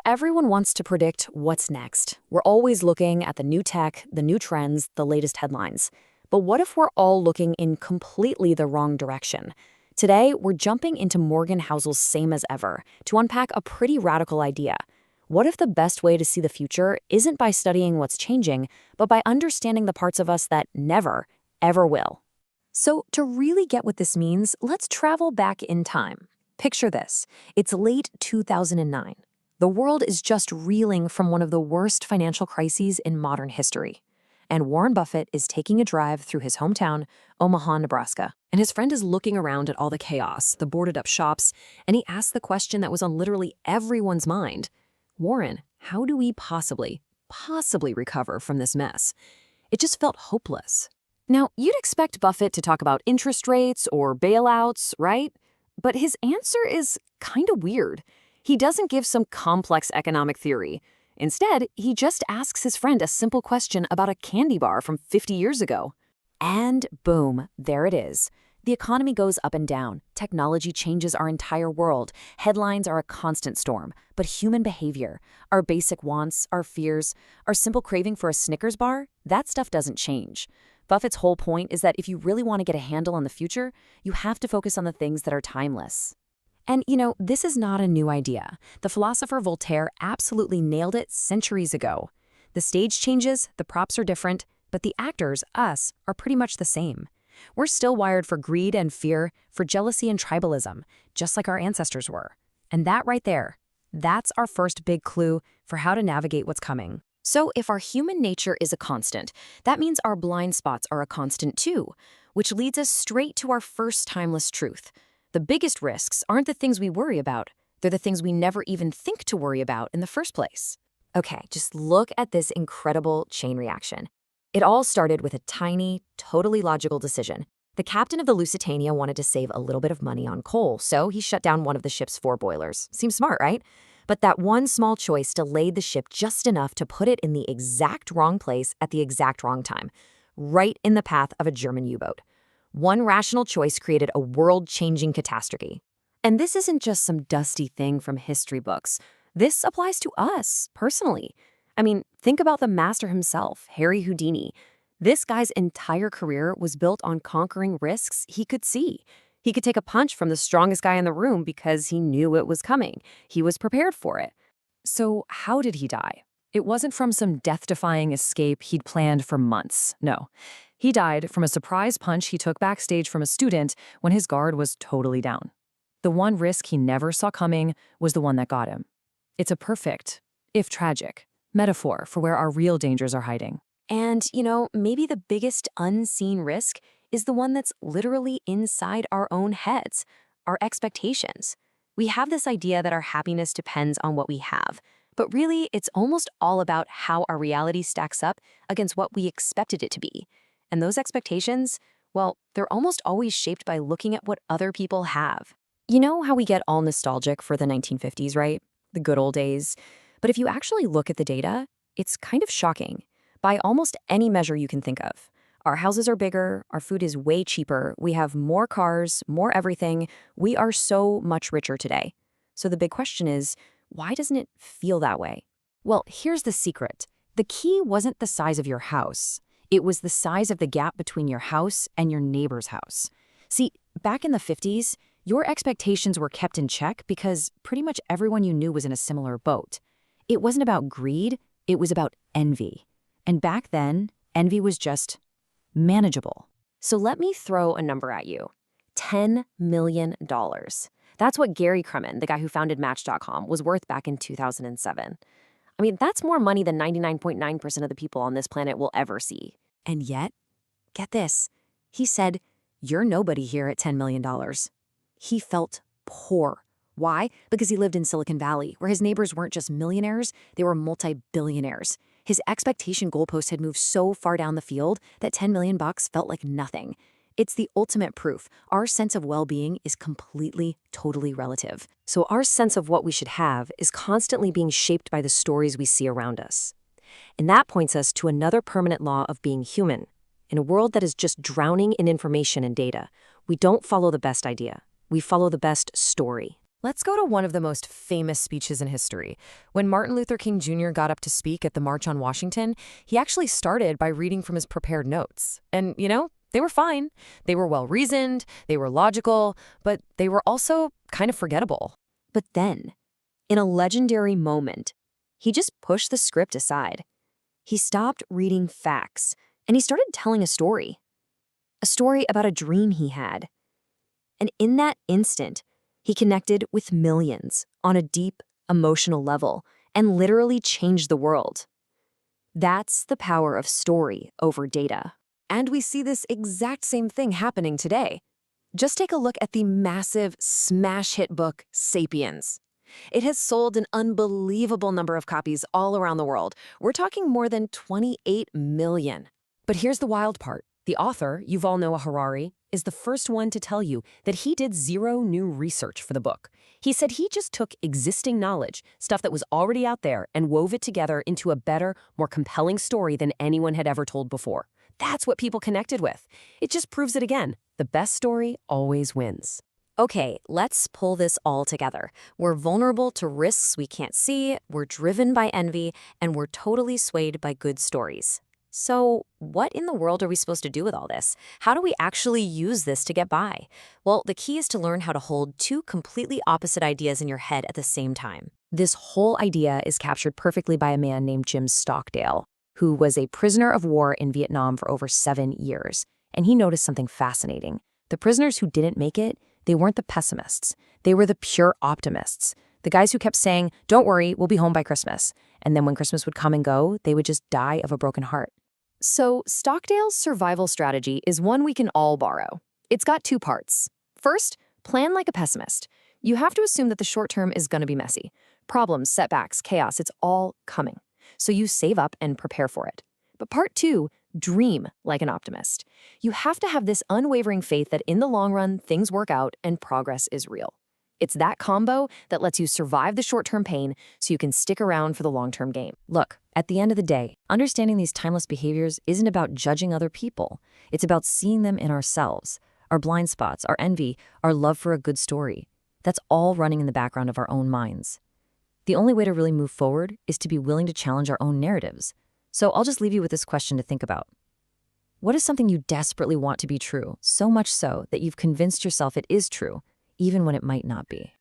Everyone wants to predict what's next. We're always looking at the new tech, the new trends, the latest headlines. But what if we're all looking in completely the wrong direction? Today, we're jumping into Morgan Housel's Same as Ever to unpack a pretty radical idea. What if the best way to see the future isn't by studying what's changing, but by understanding the parts of us that never, ever will? So, to really get what this means, let's travel back in time. Picture this. It's late 2009. The world is just reeling from one of the worst financial crises in modern history. And Warren Buffett is taking a drive through his hometown, Omaha, Nebraska. And his friend is looking around at all the chaos, the boarded up shops, and he asks the question that was on literally everyone's mind. Warren, how do we possibly recover from this mess? It just felt hopeless. Now, you'd expect Buffett to talk about interest rates or bailouts, right? But his answer is kind of weird. He doesn't give some complex economic theory. Instead, he just asks his friend a simple question about a candy bar from 50 years ago. And boom, there it is. The economy goes up and down. Technology changes our entire world. Headlines are a constant storm. But human behavior, our basic wants, our fears, our simple craving for a Snickers bar, that stuff doesn't change. Buffett's whole point is that if you really want to get a handle on the future, you have to focus on the things that are timeless. And, this is not a new idea. The philosopher Voltaire absolutely nailed it centuries ago. The stage changes, the props are different, but the actors, us, are pretty much the same. We're still wired for greed and fear, for jealousy and tribalism, just like our ancestors were. And that right there, that's our first big clue for how to navigate what's coming. So if our human nature is a constant, that means our blind spots are a constant too, which leads us straight to our first timeless truth. The biggest risks aren't the things we worry about. They're the things we never even think to worry about in the first place. Okay, just look at this incredible chain reaction. It all started with a tiny, totally logical decision. The captain of the Lusitania wanted to save a little bit of money on coal, so he shut down one of the ship's 4 boilers. Seems smart, right? But that one small choice delayed the ship just enough to put it in the exact wrong place at the exact wrong time, right in the path of a German U-boat. One rational choice created a world-changing catastrophe. And this isn't just some dusty thing from history books. This applies to us, personally. I mean, think about the master himself, Harry Houdini. This guy's entire career was built on conquering risks he could see. He could take a punch from the strongest guy in the room because he knew it was coming. He was prepared for it. So how did he die? It wasn't from some death-defying escape he'd planned for months. No. He died from a surprise punch he took backstage from a student when his guard was totally down. The one risk he never saw coming was the one that got him. It's a perfect, if tragic, metaphor for where our real dangers are hiding. And, maybe the biggest unseen risk is the one that's literally inside our own heads, our expectations. We have this idea that our happiness depends on what we have, but really it's almost all about how our reality stacks up against what we expected it to be. And those expectations, well, they're almost always shaped by looking at what other people have. You know how we get all nostalgic for the 1950s, right? The good old days. But if you actually look at the data, it's kind of shocking. By almost any measure you can think of. Our houses are bigger, our food is way cheaper, we have more cars, more everything. We are so much richer today. So the big question is, why doesn't it feel that way? Well, here's the secret. The key wasn't the size of your house. It was the size of the gap between your house and your neighbor's house. See, back in the 50s, your expectations were kept in check because pretty much everyone you knew was in a similar boat. It wasn't about greed, it was about envy. And back then, envy was just manageable. So let me throw a number at you. $10 million. That's what Gary Kremen, the guy who founded Match.com, was worth back in 2007. I mean, that's more money than 99.9% of the people on this planet will ever see. And yet, get this, he said, "You're nobody here at $10 million. He felt poor. Why? Because he lived in Silicon Valley, where his neighbors weren't just millionaires, they were multi-billionaires. His expectation goalpost had moved so far down the field that $10 million felt like nothing. It's the ultimate proof. Our sense of well-being is completely, totally relative. So our sense of what we should have is constantly being shaped by the stories we see around us. And that points us to another permanent law of being human. In a world that is just drowning in information and data, we don't follow the best idea. We follow the best story. Let's go to one of the most famous speeches in history. When Martin Luther King Jr. got up to speak at the March on Washington, he actually started by reading from his prepared notes. And, they were fine. They were well-reasoned, they were logical, but they were also kind of forgettable. But then, in a legendary moment, he just pushed the script aside. He stopped reading facts, and he started telling a story. A story about a dream he had. And in that instant, he connected with millions on a deep, emotional level and literally changed the world. That's the power of story over data. And we see this exact same thing happening today. Just take a look at the massive smash hit book, Sapiens. It has sold an unbelievable number of copies all around the world. We're talking more than 28 million. But here's the wild part. The author, Yuval Noah Harari, is the first one to tell you that he did zero new research for the book. He said he just took existing knowledge, stuff that was already out there, and wove it together into a better, more compelling story than anyone had ever told before. That's what people connected with. It just proves it again. The best story always wins. Okay, let's pull this all together. We're vulnerable to risks we can't see, we're driven by envy, and we're totally swayed by good stories. So what in the world are we supposed to do with all this? How do we actually use this to get by? Well, the key is to learn how to hold two completely opposite ideas in your head at the same time. This whole idea is captured perfectly by a man named Jim Stockdale, who was a prisoner of war in Vietnam for over 7 years. And he noticed something fascinating. The prisoners who didn't make it, they weren't the pessimists. They were the pure optimists. The guys who kept saying, "Don't worry, we'll be home by Christmas." And then when Christmas would come and go, they would just die of a broken heart. So Stockdale's survival strategy is one we can all borrow. It's got 2 parts. First, plan like a pessimist. You have to assume that the short term is going to be messy. Problems, setbacks, chaos, it's all coming. So you save up and prepare for it. But part 2, dream like an optimist. You have to have this unwavering faith that in the long run, things work out and progress is real. It's that combo that lets you survive the short-term pain so you can stick around for the long-term game. Look, at the end of the day, understanding these timeless behaviors isn't about judging other people. It's about seeing them in ourselves, our blind spots, our envy, our love for a good story. That's all running in the background of our own minds. The only way to really move forward is to be willing to challenge our own narratives. So I'll just leave you with this question to think about. What is something you desperately want to be true, so much so that you've convinced yourself it is true, even when it might not be?